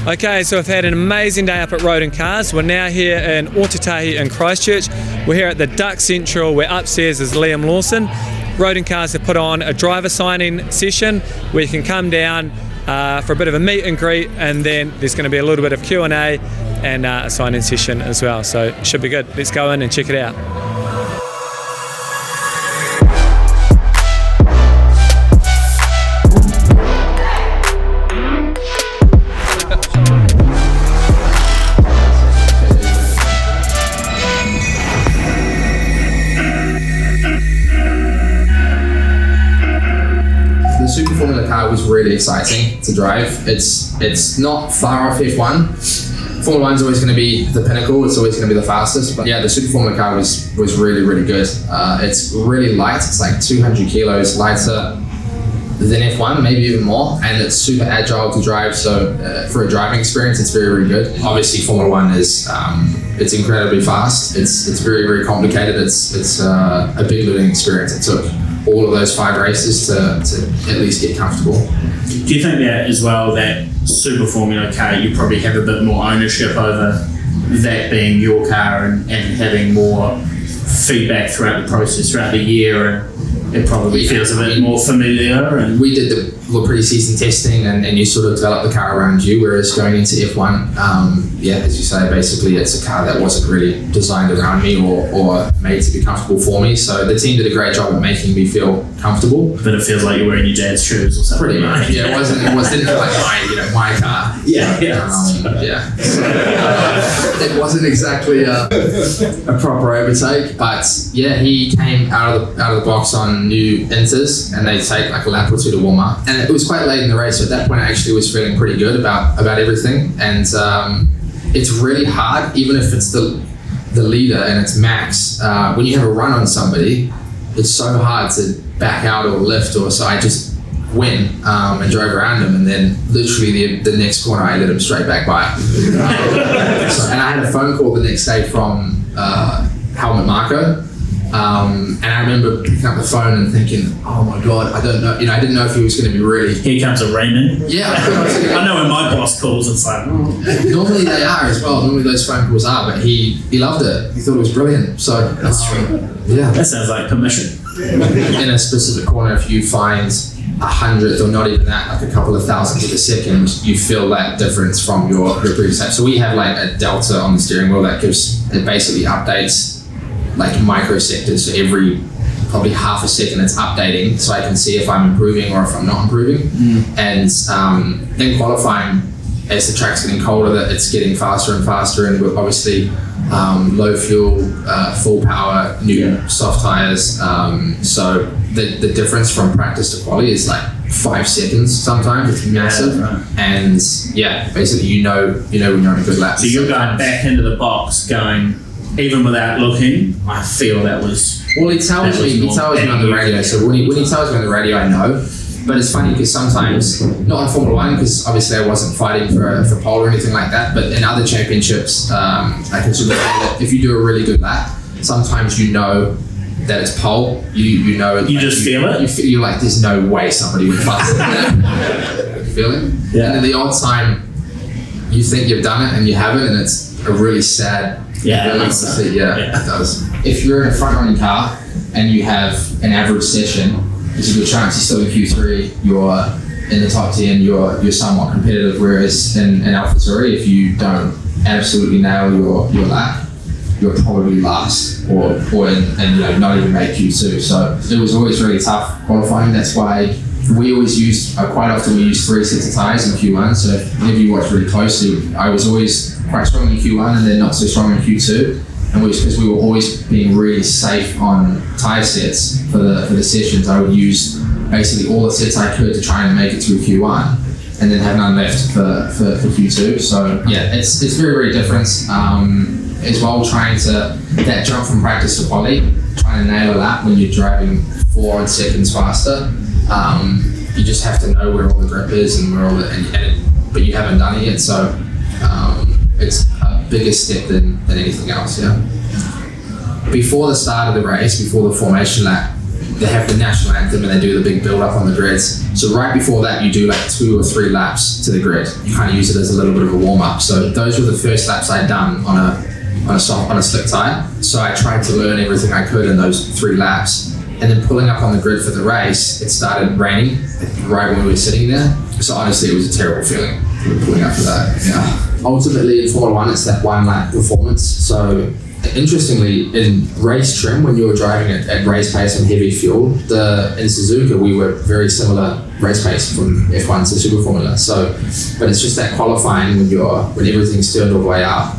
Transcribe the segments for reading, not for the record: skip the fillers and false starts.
Okay, so we've had an amazing day up at Rodin Cars. We're now here in Overtaking in Christchurch. We're here at the Dux Central, where upstairs is Liam Lawson. Rodin Cars have put on a driver signing session where you can come down for a bit of a meet and greet, and then there's going to be a little bit of Q&A and a signing session as well. So it should be good. Let's go in and check it out. Was really exciting to drive. It's not far off F1. Formula 1's always going to be the pinnacle. It's always going to be the fastest. But yeah, the Super Formula car was really good. It's really light. It's like 200 kilos lighter than F1, maybe even more. And it's super agile to drive. So for a driving experience, it's very good. Obviously, Formula 1 is it's incredibly fast. It's very complicated. It's a big learning experience. It took all of those 5 races to at least get comfortable. Do you think that as well, that Super Formula car, you probably have a bit more ownership over that being your car and having more feedback throughout the process, throughout the year, and it probably feels a bit more familiar? And we did the pre-season testing and you sort of develop the car around you, whereas going into F1, as you say, basically it's a car that wasn't really designed around me or made to be comfortable for me. So the team did a great job at making me feel comfortable. But it feels like you're wearing your dad's shoes or something. Pretty much. Yeah, didn't feel like my car. It wasn't exactly a proper overtake, but yeah, he came out of the box on new Inters, and they take like a lap or two to warm up. And it was quite late in the race, so at that point I actually was feeling pretty good about everything. And it's really hard, even if it's the leader and it's Max, when you have a run on somebody, it's so hard to back out or lift, or so I just went and drove around him, and then literally the next corner I let him straight back by. And I had a phone call the next day from Helmut Marko. And I remember picking up the phone and thinking, oh my God, I don't know, I didn't know if he was going to be really... Here comes a Raymond. Yeah. I know when my boss calls, it's like... Normally they are as well, normally those phone calls are, but he loved it. He thought it was brilliant. So that's true. Yeah. That sounds like permission. In a specific corner, if you find 100th or not even that, like a couple of thousandths of a second, you feel that difference from your previous lap. So we have like a delta on the steering wheel that basically updates like microsectors, so every probably half a second it's updating, so I can see if I'm improving or if I'm not improving. And then qualifying, as the track's getting colder, that it's getting faster and faster, and we're obviously low fuel, full power, new soft tires. So the difference from practice to quali is like 5 seconds sometimes. It's massive. Yeah, right. And yeah, basically you know when you're on a good lap. So you're going back into the box going, even without looking, I feel that was... Well, he tells me on the radio, so when he tells me on the radio, I know. But it's funny because sometimes, not in Formula 1, because obviously I wasn't fighting for pole or anything like that, but in other championships, I can sort of say that if you do a really good lap, sometimes you know that it's pole, you know... You just feel it? You're like, there's no way somebody would pass it. You feel it? Yeah. And then the odd time, you think you've done it and you haven't, and it's a really sad... Yeah, it does. If you're in a front-running car and you have an average session, there's a good chance you're still in Q3, you're in the top 10, you're somewhat competitive, whereas in AlphaTauri, if you don't absolutely nail your lap, you're probably last or not even make Q2. So it was always really tough qualifying. That's why we always quite often we use 3 sets of tires in Q1. So if you watch really closely, I was always quite strong in Q1 and then not so strong in Q2. And because we were always being really safe on tire sets for the sessions, I would use basically all the sets I could to try and make it through Q1, and then have none left for Q2. So yeah, it's very different. As well, trying to that jump from practice to quali, trying to nail a lap when you're driving 4 seconds faster. You just have to know where all the grip is and where all but you haven't done it yet. So it's a bigger step than anything else. Yeah. Before the start of the race, before the formation lap, they have the national anthem and they do the big build up on the grids. So right before that, you do like 2 or 3 laps to the grid. You kind of use it as a little bit of a warm up. So those were the first laps I'd done on a slick tire. So I tried to learn everything I could in those 3 laps. And then pulling up on the grid for the race, it started raining right when we were sitting there. So honestly, it was a terrible feeling pulling up for that. Yeah. Ultimately, in Formula 1, it's that 1 lap performance. So interestingly, in race trim, when you were driving at race pace and heavy fuel, in Suzuka, we were very similar race pace from F1 to Super Formula. So, but it's just that qualifying when everything's turned all the way up,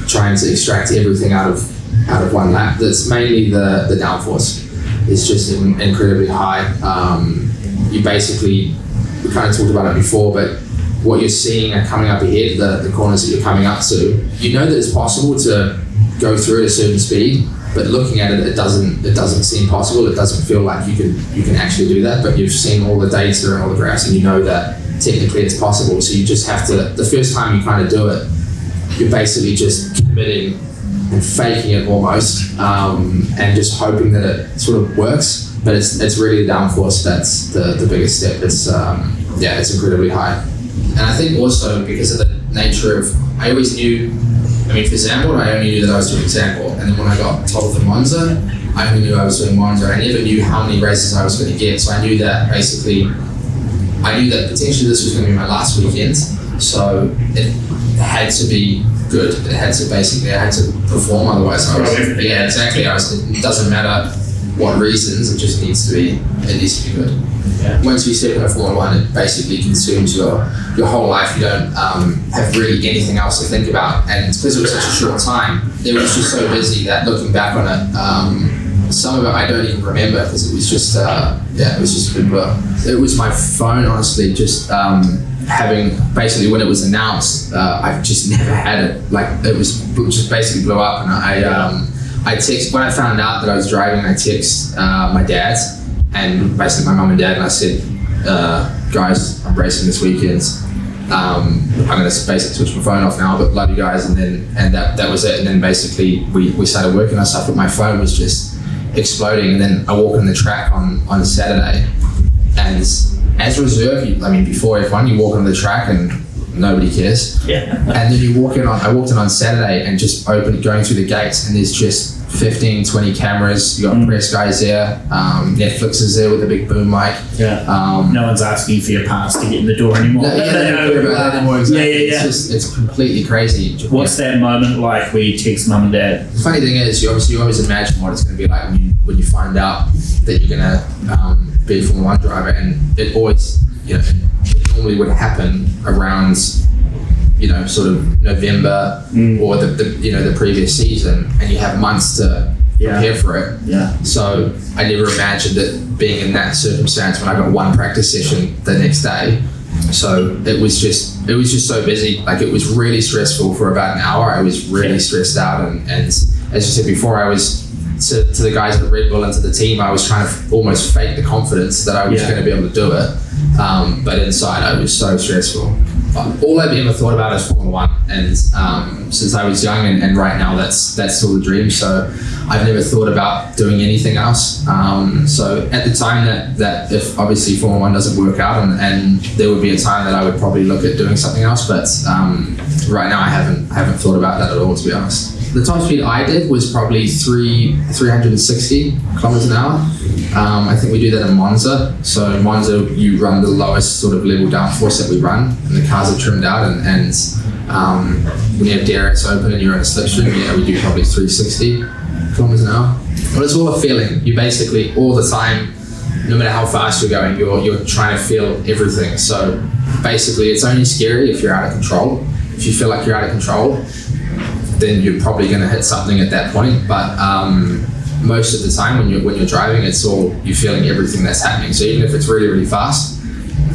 trying to extract everything out of 1 lap. That's mainly the downforce. It's just incredibly high. You basically, we kind of talked about it before, but what you're seeing and coming up ahead, the corners that you're coming up to, you know that it's possible to go through at a certain speed, but looking at it, it doesn't seem possible. It doesn't feel like you can actually do that, but you've seen all the data and all the graphs and you know that technically it's possible. So you just have to, the first time you kind of do it, you're basically just committing and faking it almost, and just hoping that it sort of works. But it's really the downforce that's the biggest step. It's incredibly high. And I think also because of the nature of, I always knew, for Zandvoort, I only knew that I was doing Zandvoort. And then when I got told the Monza, I only knew I was doing Monza. I never knew how many races I was going to get. So I knew that potentially this was going to be my last weekend. So it had to be good. I had to perform, otherwise it doesn't matter what reasons, it just needs to be good. Yeah. Once you step into Formula 1, it basically consumes your whole life. You don't have really anything else to think about, and it's because it was such a short time, it was just so busy that looking back on it, some of it I don't even remember because it was just it was just a big blur. It was my phone, honestly, just having, basically when it was announced, I've just never had it. Like, it was just basically blew up, and I text, when I found out that I was driving, I text my dad and basically my mum and dad, and I said, guys, I'm racing this weekend. I'm going to basically switch my phone off now, but love you guys. And that was it. And then basically we started working on stuff, but my phone was just exploding. And then I walk on the track on Saturday, and as reserve, before F1, you walk on the track and nobody cares. Yeah. And then I walked in on Saturday and just going through the gates, and there's just 15, 20 cameras. You got press guys there. Netflix is there with a big boom mic. Yeah. No one's asking for your pass to get in the door anymore. They don't care about that anymore. Exactly. Yeah. It's completely crazy. What's that moment like where you text mum and dad? The funny thing is, you always imagine what it's going to be like when you find out that you're going to be a Formula 1 driver, and it always, it normally would happen around, sort of November or the previous season, and you have months to prepare for it. Yeah. So I never imagined it being in that circumstance when I got one practice session the next day. So it was just so busy. Like, it was really stressful for about an hour. I was really stressed out, and as you said before, I was to the guys at Red Bull and to the team, I was trying to almost fake the confidence that I was going to be able to do it. But inside, it was so stressful. All I've ever thought about is Formula 1, and since I was young, and right now that's still the dream. So I've never thought about doing anything else. So at the time that if obviously Formula 1 doesn't work out, and there would be a time that I would probably look at doing something else, but right now I haven't thought about that at all, to be honest. The top speed I did was probably 360 kilometers an hour. I think we do that in Monza. So in Monza, you run the lowest sort of level downforce that we run, and the cars are trimmed out, and when you have DRS open and you're in a slipstream, we do probably 360 kilometers an hour. But it's all a feeling. You basically, all the time, no matter how fast you're going, you're trying to feel everything. So basically, it's only scary if you're out of control. If you feel like you're out of control, then you're probably going to hit something at that point. But most of the time when you're driving, it's all, you're feeling everything that's happening. So even if it's really, really fast,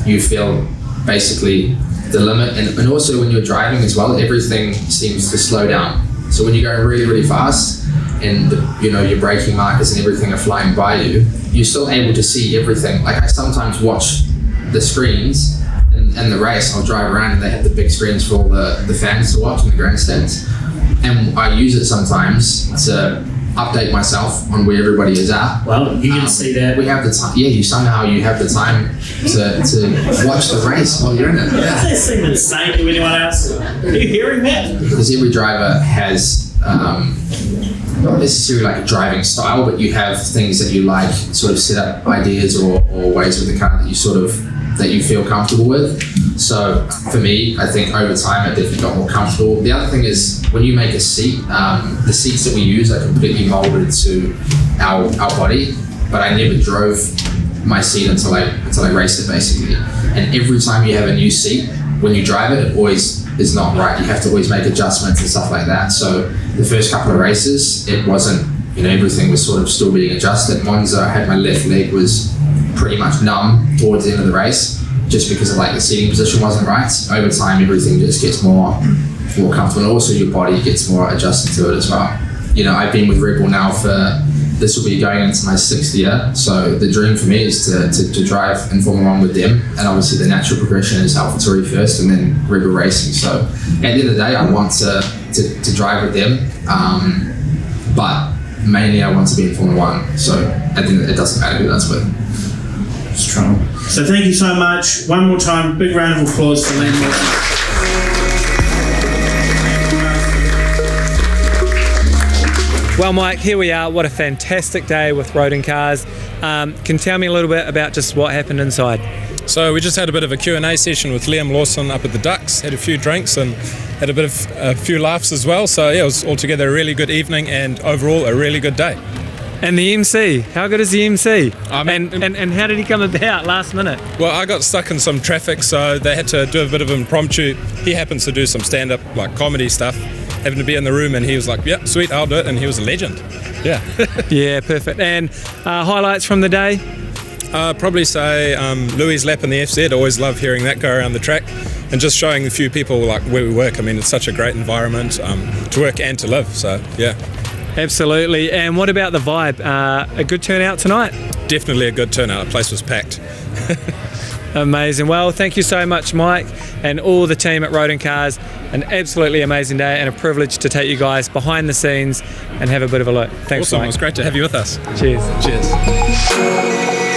you feel basically the limit. And also when you're driving as well, everything seems to slow down. So when you're going really, really fast, and your braking markers and everything are flying by you, you're still able to see everything. Like, I sometimes watch the screens in the race. I'll drive around and they have the big screens for all the fans to watch in the grandstands. And I use it sometimes to update myself on where everybody is at. Well, you can see that. We have the time. Yeah, you have the time to watch the race while you're in it. Does Yeah. that seem insane to anyone else? Are you hearing that? Because every driver has not necessarily like a driving style, but you have things that you like, sort of set up ideas or ways with the car that you feel comfortable with. So for me, I think over time I definitely got more comfortable. The other thing is when you make a seat, the seats that we use are completely molded to our body, but I never drove my seat until I raced it basically. And every time you have a new seat, when you drive it, it always is not right. You have to always make adjustments and stuff like that. So the first couple of races, it wasn't, everything was sort of still being adjusted. Monza, I had my left leg was pretty much numb towards the end of the race, just because of like the seating position wasn't right. Over time, everything just gets more comfortable, and also your body gets more adjusted to it as well. I've been with Red Bull now this will be going into my 6th year, so the dream for me is to drive in Formula 1 with them, and obviously the natural progression is AlphaTauri first and then Red Bull Racing. So at the end of the day, I want to drive with them, but mainly I want to be in Formula 1, so I think it doesn't matter who that's with. Strong. So thank you so much. One more time, big round of applause for Liam Lawson. Well, Mike, here we are. What a fantastic day with Rodin cars. Can you tell me a little bit about just what happened inside? So we just had a bit of a Q&A session with Liam Lawson up at the Dux, had a few drinks and had a few laughs as well. So yeah, it was altogether a really good evening and overall a really good day. And the MC, how good is the MC? And how did he come about last minute? well, I got stuck in some traffic, so they had to do a bit of impromptu. He happens to do some stand-up like comedy stuff, happened to be in the room, and he was like, "Yep, sweet, I'll do it," and he was a legend. Yeah. Yeah, perfect. And highlights from the day? Probably say Louis' lap in the FZ. Always love hearing that go around the track, and just showing a few people like where we work. I mean, it's such a great environment to work and to live. So yeah. Absolutely. And what about the vibe? A good turnout tonight? Definitely a good turnout. The place was packed. Amazing. Well, thank you so much, Mike, and all the team at Rodin Cars. An absolutely amazing day and a privilege to take you guys behind the scenes and have a bit of a look. Thanks, Awesome. Mike. It was great to have you with us. Cheers. Cheers.